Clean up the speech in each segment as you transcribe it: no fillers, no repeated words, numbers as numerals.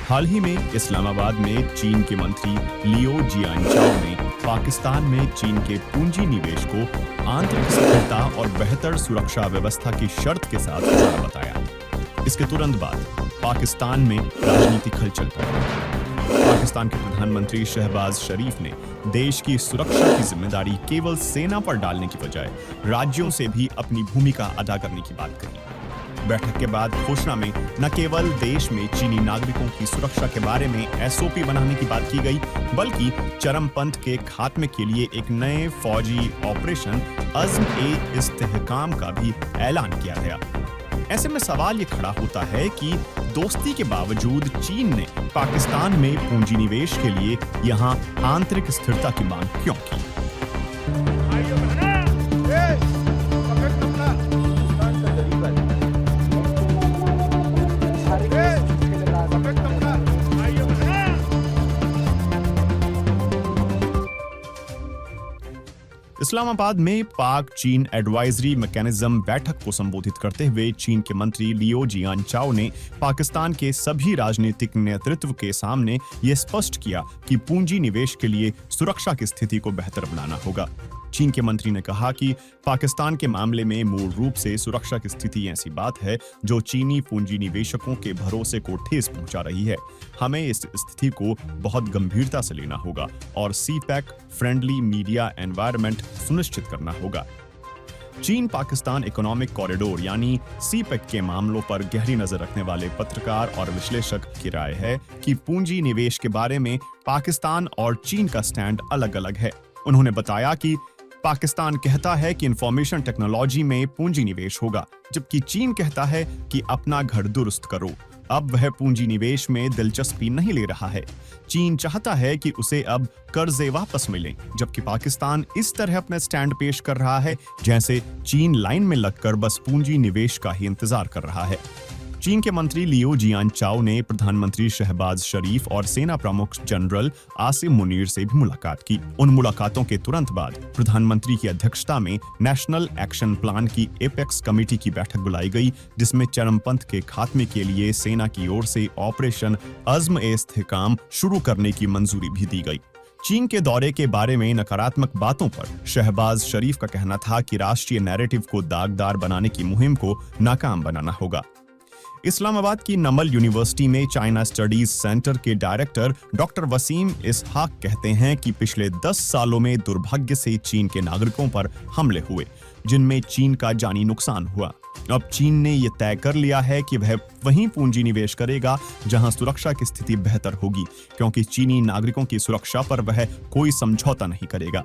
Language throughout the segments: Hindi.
हाल ही में इस्लामाबाद में चीन के मंत्री लियो जियांचाओ ने पाकिस्तान में चीन के पूंजी निवेश को आंतरिक स्थिरता और बेहतर सुरक्षा व्यवस्था की शर्त के साथ जुड़ा बताया। इसके तुरंत बाद पाकिस्तान में राजनीतिक हलचल पड़ी। पाकिस्तान के प्रधानमंत्री शहबाज शरीफ ने देश की सुरक्षा की जिम्मेदारी केवल सेना पर डालने की बजाय राज्यों से भी अपनी भूमिका अदा करने की बात कही। बैठक के बाद घोषणा में न केवल देश में चीनी नागरिकों की सुरक्षा के बारे में एसओपी बनाने की बात की गई, बल्कि चरमपंथ के खात्मे के लिए एक नए फौजी ऑपरेशन अज़्म-ए-इस्तेहकाम का भी ऐलान किया गया। ऐसे में सवाल ये खड़ा होता है कि दोस्ती के बावजूद चीन ने पाकिस्तान में पूंजी निवेश के लिए यहां आंतरिक स्थिरता की मांग क्यों की? इस्लामाबाद में पाक चीन एडवाइजरी मैकेनिज्म बैठक को संबोधित करते हुए चीन के मंत्री लियो जियांचाओ ने पाकिस्तान के सभी राजनीतिक नेतृत्व के सामने यह स्पष्ट किया कि पूंजी निवेश के लिए सुरक्षा की स्थिति को बेहतर बनाना होगा। चीन के मंत्री ने कहा कि पाकिस्तान के मामले में मूल रूप से सुरक्षा की स्थिति ऐसी बात है जो चीनी पूंजी निवेशकों के भरोसे को ठेस पहुंचा रही है। हमें इस स्थिति को बहुत गंभीरता से लेना होगा और सीपैक फ्रेंडली मीडिया एनवायरनमेंट सुनिश्चित करना होगा। चीन पाकिस्तान इकोनॉमिक कॉरिडोर यानी सीपैक के मामलों पर गहरी नजर रखने वाले पत्रकार और विश्लेषक की राय है कि पूंजी निवेश के बारे में पाकिस्तान और चीन का स्टैंड अलग-अलग है। उन्होंने बताया कि पाकिस्तान कहता है कि इंफॉर्मेशन टेक्नोलॉजी में पूंजी निवेश होगा, जबकि चीन कहता है कि अपना घर दुरुस्त करो। अब वह पूंजी निवेश में दिलचस्पी नहीं ले रहा है। चीन चाहता है कि उसे अब कर्जे वापस मिलें, जबकि पाकिस्तान इस तरह अपना स्टैंड पेश कर रहा है जैसे चीन लाइन में लगकर बस पूंजी निवेश का ही इंतजार कर रहा है। चीन के मंत्री लियो जियांचाओ ने प्रधानमंत्री शहबाज शरीफ और सेना प्रमुख जनरल आसिम मुनीर से भी मुलाकात की। उन मुलाकातों के तुरंत बाद प्रधानमंत्री की अध्यक्षता में नेशनल एक्शन प्लान की एपेक्स कमेटी की बैठक बुलाई गई, जिसमें चरमपंथ के खात्मे के लिए सेना की ओर से ऑपरेशन अज़्म-ए-इस्तेहकाम शुरू करने की मंजूरी भी दी गई। चीन के दौरे के बारे में नकारात्मक बातों पर शहबाज शरीफ का कहना था कि राष्ट्रीय नैरेटिव को दागदार बनाने की मुहिम को नाकाम बनाना होगा। इस्लामाबाद की नमल यूनिवर्सिटी में चाइना स्टडीज सेंटर के डायरेक्टर डॉक्टर वसीम इसहाक कहते हैं कि पिछले 10 सालों में दुर्भाग्य से चीन के नागरिकों पर हमले हुए, जिनमें चीन का जानी नुकसान हुआ। अब चीन ने यह तय कर लिया है कि वह वहीं पूंजी निवेश करेगा जहां सुरक्षा की स्थिति बेहतर होगी, क्योंकि चीनी नागरिकों की सुरक्षा पर वह कोई समझौता नहीं करेगा।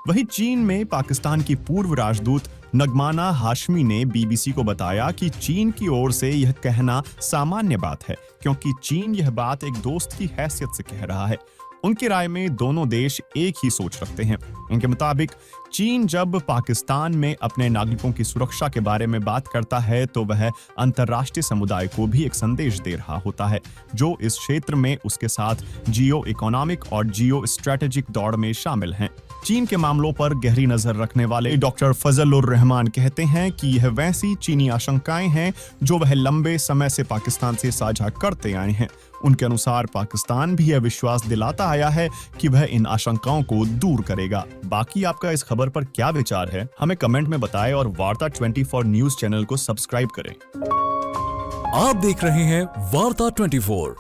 वहीं चीन में पाकिस्तान की पूर्व राजदूत नगमाना हाशमी ने बीबीसी को बताया कि चीन की ओर से यह कहना सामान्य बात है, क्योंकि चीन यह बात एक दोस्त की हैसियत से कह रहा है। उनकी राय में दोनों देश एक ही सोच रखते हैं। उनके मुताबिक चीन जब पाकिस्तान में अपने नागरिकों की सुरक्षा के बारे में बात करता है तो वह अंतर्राष्ट्रीय समुदाय को भी एक संदेश दे रहा होता है, जो इस क्षेत्र में उसके साथ जियो इकोनॉमिक और जियो स्ट्रेटेजिक दौड़ में शामिल हैं। चीन के मामलों पर गहरी नजर रखने वाले डॉक्टर फजलुर रहमान कहते हैं कि यह वैसी चीनी आशंकाएं हैं जो वह लंबे समय से पाकिस्तान से साझा करते आए हैं। उनके अनुसार पाकिस्तान भी यह विश्वास दिलाता आया है कि वह इन आशंकाओं को दूर करेगा। बाकी आपका इस खबर पर क्या विचार है, हमें कमेंट में बताएं और वार्ता 24 न्यूज चैनल को सब्सक्राइब करें। आप देख रहे हैं वार्ता 24।